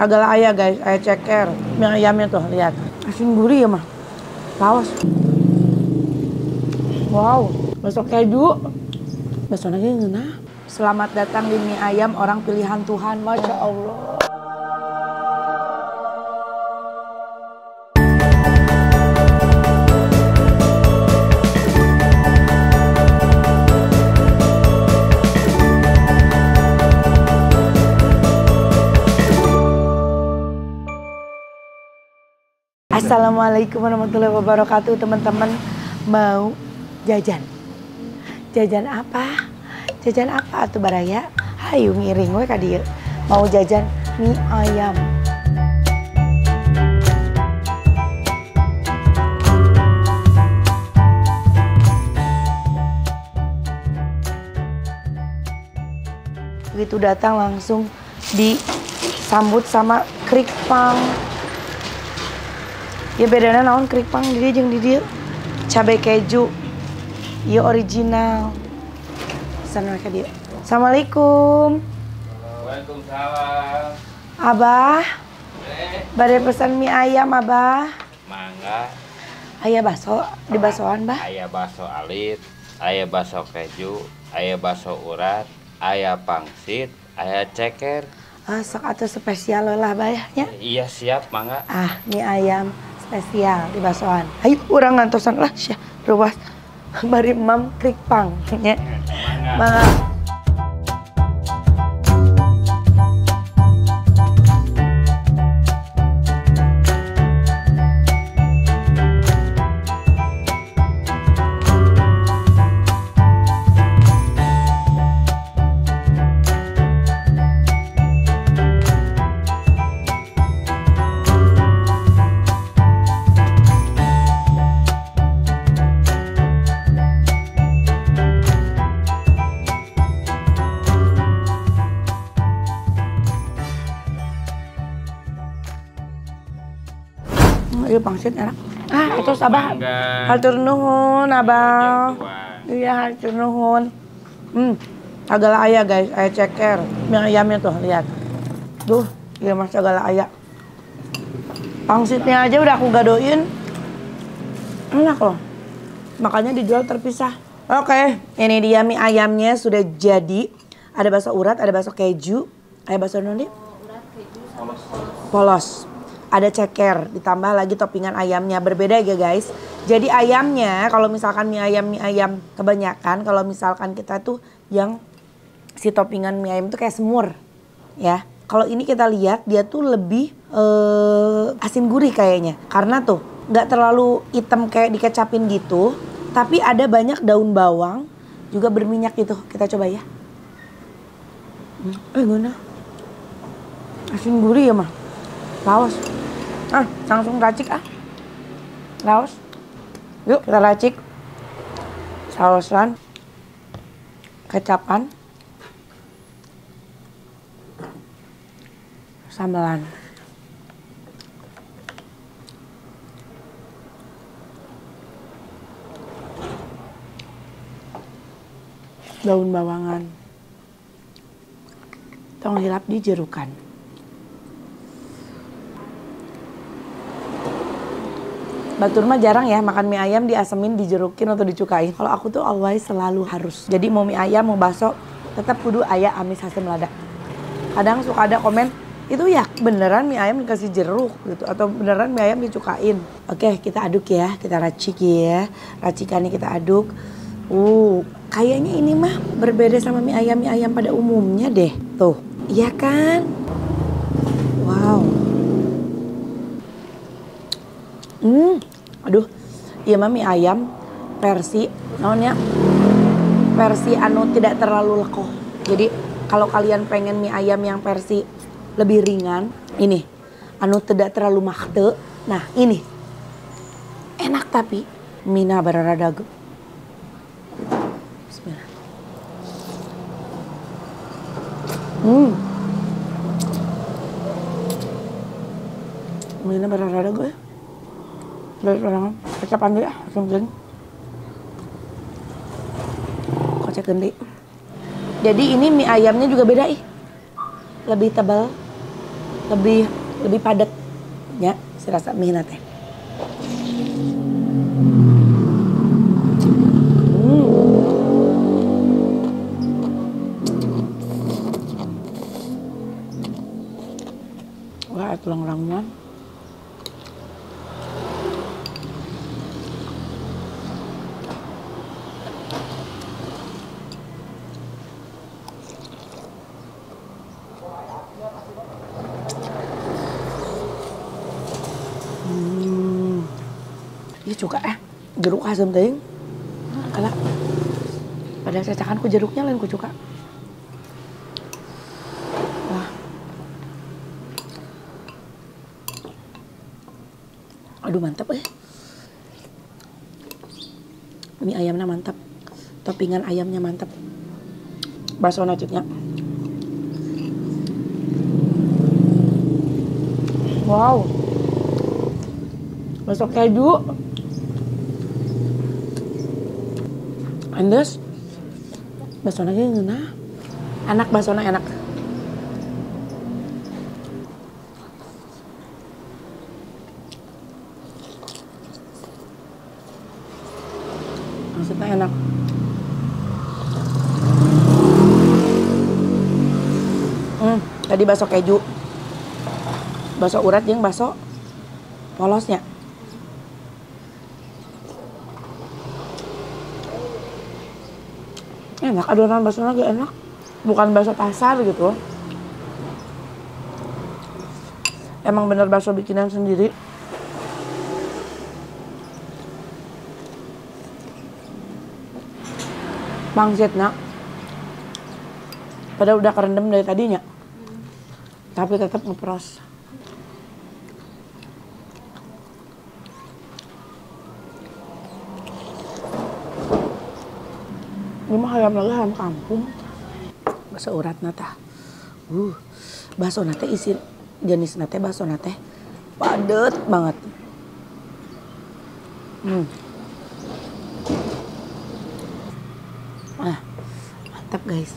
Agak ayah guys, ayah ceker. Mie ayamnya tuh, lihat. Asin gurih ya mah. Laos. Wow, bakso keju. Bakso lagi ngena. Selamat datang di mie ayam orang pilihan Tuhan, Masya Allah. Assalamualaikum warahmatullahi wabarakatuh. Teman-teman mau jajan? Jajan apa? Jajan apa tuh baraya? Hayu ngiring we ka dieu. Mau jajan mie ayam. Begitu datang langsung disambut sama krikpang. Ya bedana naon krikpang di dieu jeung di dieu. Cabai keju. Ieu original. Pesan mereka dia. Assalamualaikum. Waalaikumsalam. Abah. Bade pesan mie ayam Abah. Mangga. Aya baso di basoan Bah. Aya baso alit, aya baso keju, aya baso urat, aya pangsit, aya ceker. Sok atuh spesial lah Bah ya. Iya siap mangga. Mie ayam spesial di basoan. Ayo urang ngantosan lah syah ruas. Bari mam krikpang nya. Mangga. Iya pangsit enak. Itu Abah. Hatur nuhun Abah. Iya hatur nuhun. Agak ayah guys, ayah ceker. Mie ayamnya tuh lihat. Duh, iya mas agak ayah. Pangsitnya aja udah aku gadoin. Enak loh. Makanya dijual terpisah. Oke, ini dia mie ayamnya sudah jadi. Ada bakso urat, ada bakso keju. Ada bakso noni? Urat, keju, sama polos. Ada ceker, ditambah lagi toppingan ayamnya. Berbeda ya guys. Jadi ayamnya kalau misalkan mie ayam kebanyakan. Kalau misalkan kita tuh yang si toppingan mie ayam tuh kayak semur. Ya. Kalau ini kita lihat dia tuh lebih asin gurih kayaknya. Karena tuh gak terlalu hitam kayak dikecapin gitu. Tapi ada banyak daun bawang. Juga berminyak gitu. Kita coba ya. Guna. Asin gurih ya mah. Laos. Langsung racik Laos. Yuk kita racik. Sausan. Kecapan. Sambelan. Daun bawangan. Tong hilap di jerukan. Batur mah jarang ya makan mie ayam diasemin, dijerukin atau dicukain. Kalau aku tuh always selalu harus. Jadi mau mie ayam, mau bakso, tetap kudu aya amis asam lada. Kadang suka ada komen, itu ya beneran mie ayam dikasih jeruk gitu. Atau beneran mie ayam dicukain. Oke, kita aduk ya, kita racik ya. Racikannya kita aduk. Kayaknya ini mah berbeda sama mie ayam pada umumnya deh. Tuh, iya kan? Wow. Aduh, iya mah mie ayam versi naonnya versi anu tidak terlalu lekoh. Jadi kalau kalian pengen mie ayam yang versi lebih ringan, ini anu tidak terlalu makte. Nah ini enak tapi mina bararada. Bismillah. Mina bararada gue. Dari orang kecapan dia, langsung kocek gede. Jadi ini mie ayamnya juga beda ih. Lebih tebal. lebih padat ya si rasa mie teh. Wah, tulang-tulangnya. Ini juga jeruk asam teuing. Kala pada cacakan ku jeruknya lain ku cuka. Wah. Aduh mantap Mie ayamnya mantap. Toppingan ayamnya mantap. Bakso naciknya. Wow. Bakso keju. Andes. Bakso lagi ngeunah. Enak baksonya enak. Maksudnya enak. Tadi bakso keju. Bakso urat jeung bakso polosnya. Enak, adonan baksonya juga enak. Bukan bakso pasar gitu. Emang bener bakso bikinan sendiri. Pangsitnya padahal udah kerendam dari tadinya, tapi tetap ngepros. Ini mah ayam lagi ayam kampung. Bakso urat nata. Bakso nate isi jenis nate bakso nate padet banget. Mantap guys.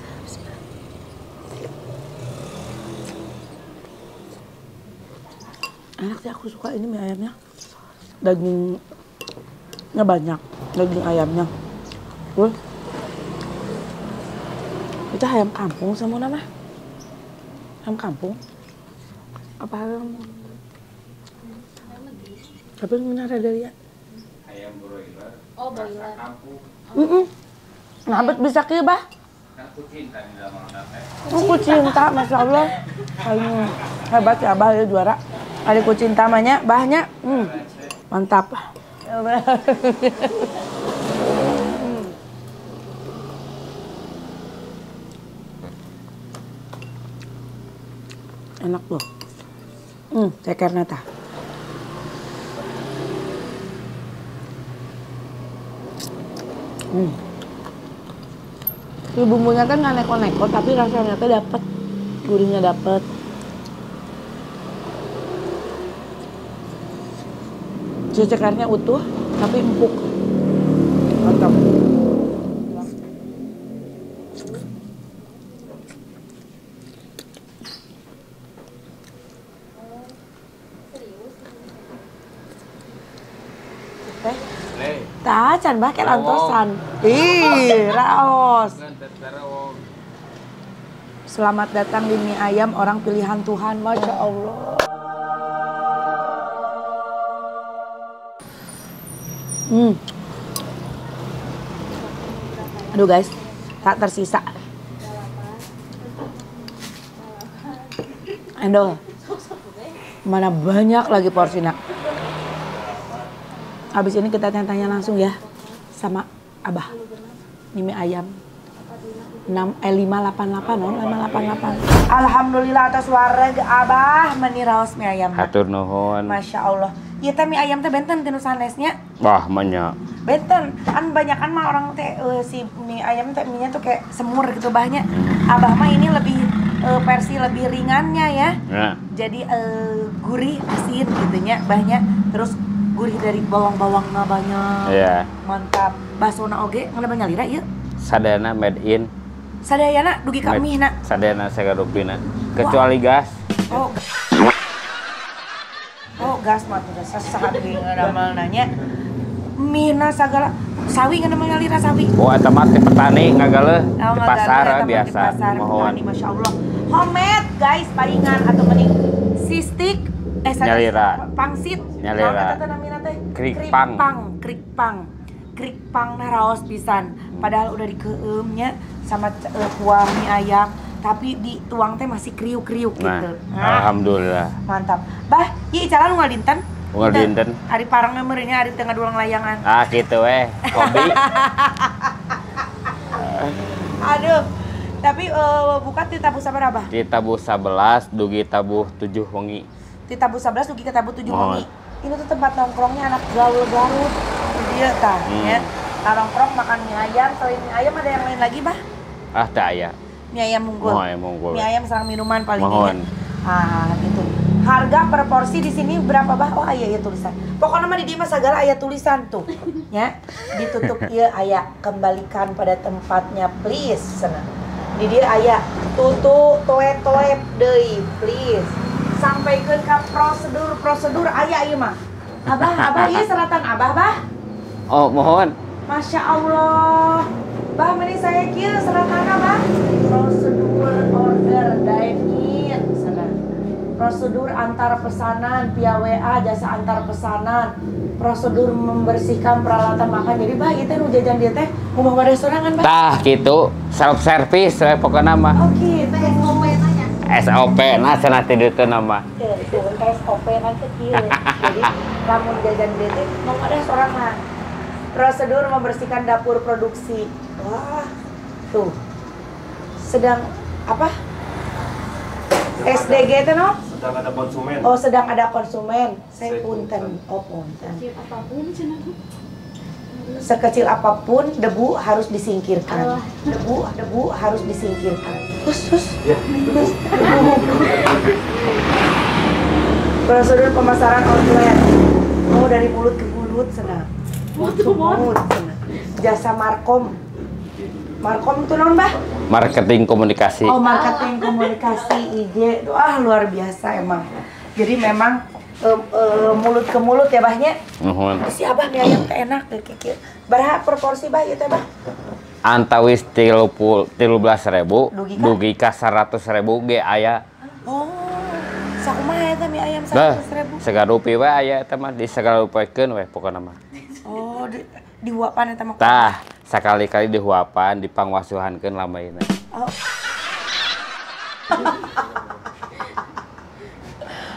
Enak sih, aku suka ini mie ayamnya. Dagingnya banyak, daging ayamnya. Itu ayam kampung sama nama? Ayam kampung? Apa ayam? Tapi benar ada ya? Ayam broiler. Oh, broiler. Kampung. Ngabet bisa ke bah? Kan ku cinta di dalam teh. Aku cinta, masya Allah. Ayo, hebat ya abah ya juara. Adikku cinta mahnya, bahnya, mantap. Enak loh. Ceker nata. Bumbunya kan nggak neko-neko, tapi rasanya tuh dapet, gurihnya dapet. Cekernya utuh, tapi empuk. Mantap. Tacan bah kayak lantosan. Ih, raos. Selamat datang di mie ayam orang pilihan Tuhan, masya Allah. Aduh guys, tak tersisa. Endol, mana banyak lagi porsinya. Habis ini kita tanya-tanya langsung ya sama Abah. Ini mie ayam 588 non 588. Alhamdulillah atas wareg Abah meniraos mie ayam. Hatur nuhun. Masya Allah. Iya teh mie ayam teh benten tinu sanesnya. Wah, banyak. Benten. Kan banyakan mah orang teh si mie ayam teh mie-nya tuh kayak semur gitu bahnya. Abah mah ini lebih versi lebih ringannya ya. Jadi gurih asin gitu nya bahnya. Terus gurih dari bawang-bawangnya banyak. Iya. Mantap. Basona oge ngeunah lira ieu. Sadayana made in. Sadayana dugi ka mie na. Sadayana sagarupina. Kecuali gas. Oh. gas mah udah sesaat ge ngadamel nanya. Mina sagala sawi ngadamel lira sawi. Oh eta mah teh petani ngagale di pasar Di biasa. mohon. Masya Allah. Homemade guys, palingan atau mending sistik nyalira. Pangsit. Nyalira. Krikpang nah raos pisan. Padahal udah dikeumnya sama kuah mie ayam, tapi dituang teh masih kriuk-kriuk gitu. Alhamdulillah. Mantap. Bah, ieu calon unggal dinten. Unggal dinten. Ari parang meureunnya ari tengah dulang layangan. Ah gitu hobi. Aduh. Tapi buka ti tabuh sabaraha? Ti tabuh 11, dugi tabuh 7 wengi. Ti tabuh 11 dugi ke tabuh 7 wengi. Ini tuh tempat nongkrongnya anak gaul Garut. Dia tah ya. Nongkrong makan mie ayam, selain mie ayam ada yang lain lagi, Bah? Ah teh aya. Mie ayam munggul. Munggul. Mie ayam sama minuman paling Mohon. Gitu. Harga per porsi di sini berapa, Bah? Oh, aya tulisan. Pokoknya mah di dieu mah sagala aya tulisan tuh. Ya. Ditutup ieu aya kembalikan pada tempatnya please cenah. Di dieu aya tutu toe deui please. Sampaikan ke prosedur aya ieu mah. Abah ieu seratan Abah, Bah? Oh, mohon. Masya Allah. Bah, mending saya kieu seratana, Bah. Prosedur order dine-in sana. Prosedur antar pesanan via WA, jasa antar pesanan. Prosedur membersihkan peralatan makan. Jadi, Bah, ieu teh nu jajan dieu teh ngomong restoran kan, Bah? Tah gitu, self service pokoknya mah. Oh, gitu. SOP nah cenah ti dieu teh nama. Itu SOP kan kecil. Jadi, lamun jajan dieu teh ngomong restoran mah. Prosedur membersihkan dapur produksi. Wah, tuh. Sedang apa? SDG itu no? Sedang ada konsumen. Oh, sedang ada konsumen. Saya punten. Oh, punten. Sekecil apapun debu harus disingkirkan. Debu harus disingkirkan. Terus. Ya. Prosedur pemasaran outlet. Oh, dari mulut ke mulut senang. Jasa Markom itu non, Bah? Marketing komunikasi. Oh, marketing komunikasi IG. Wah, luar biasa emang. Jadi memang mulut ke mulut ya, Bahnya. Nuhun. Si Abah mie ayam teh enak deh kikir. Baraha proporsi, Bah, ieu teh, Bah? Antawis 13.000 Dugi ka 100.000 ge aya. Oh, sakumaha eta mie ayam Nah, 100.000? sagarupi we aya eta mah disagarupakeun we pokona mah. Oh, dihuapan eta mah. Tah, sakali-kali dihuapan, dipangwasuhankeun lamaina. Oh.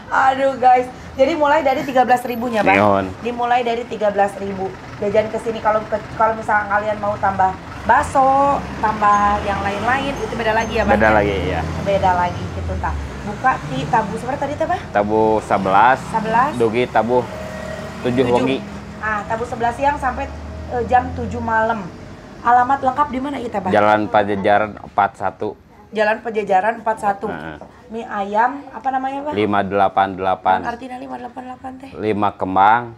Aduh guys, jadi mulai dari 13.000-nya, Bang. Nihon. Dimulai dari 13.000. Jajan kesini kalau misalkan kalian mau tambah bakso, tambah yang lain-lain itu beda lagi ya, Bang? Beda lagi ya. Beda lagi gitu tah. Buka di tabu seperti tadi teh, Bang? Tabu 11. 11. Dugi tabu 7 wengi. Tabu 11 siang sampai jam 7 malam. Alamat lengkap di mana itu, Bang? Jalan Pajajaran 41. Jalan Pajajaran 41. Mie ayam apa namanya, Bang? 588. Artinya 588 teh. 5 kembang,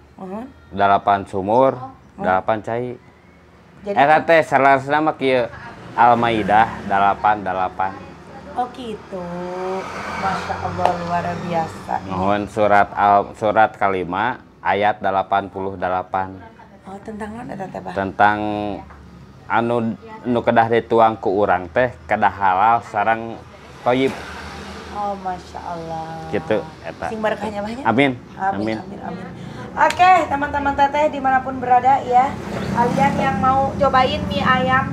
8 sumur, 8 cai. Jadi Eta teh salasna mah kieu Al-Maidah 88. oh gitu. Masya Allah, luar biasa. Mohon surat kalima ayat 88. Oh, tentang mana teh, Bang? Tentang anu kedah dituang ku urang teh kedah halal sareng thayyib. Oh, Masya Allah. Gitu eta. Sing berkahnya banyak. Amin. Amin. Oke, teman-teman teteh dimanapun berada ya, kalian yang mau cobain mie ayam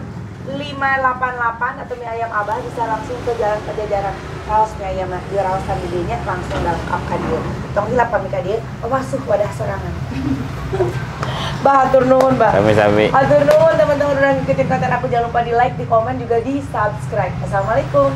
588 atau mie ayam Abah bisa langsung ke Jalan Pajajaran. Raos mie ayam di raosan didinya langsung dalam ka dieu. Tong hilap pami ka dieu, masuk wadah sorangan. Bah, hatur nuhun, Bah. Sami-sami. Hatur nuhun teman-teman udah ngikutin konten aku, jangan lupa di like, di komen juga di subscribe. Assalamualaikum.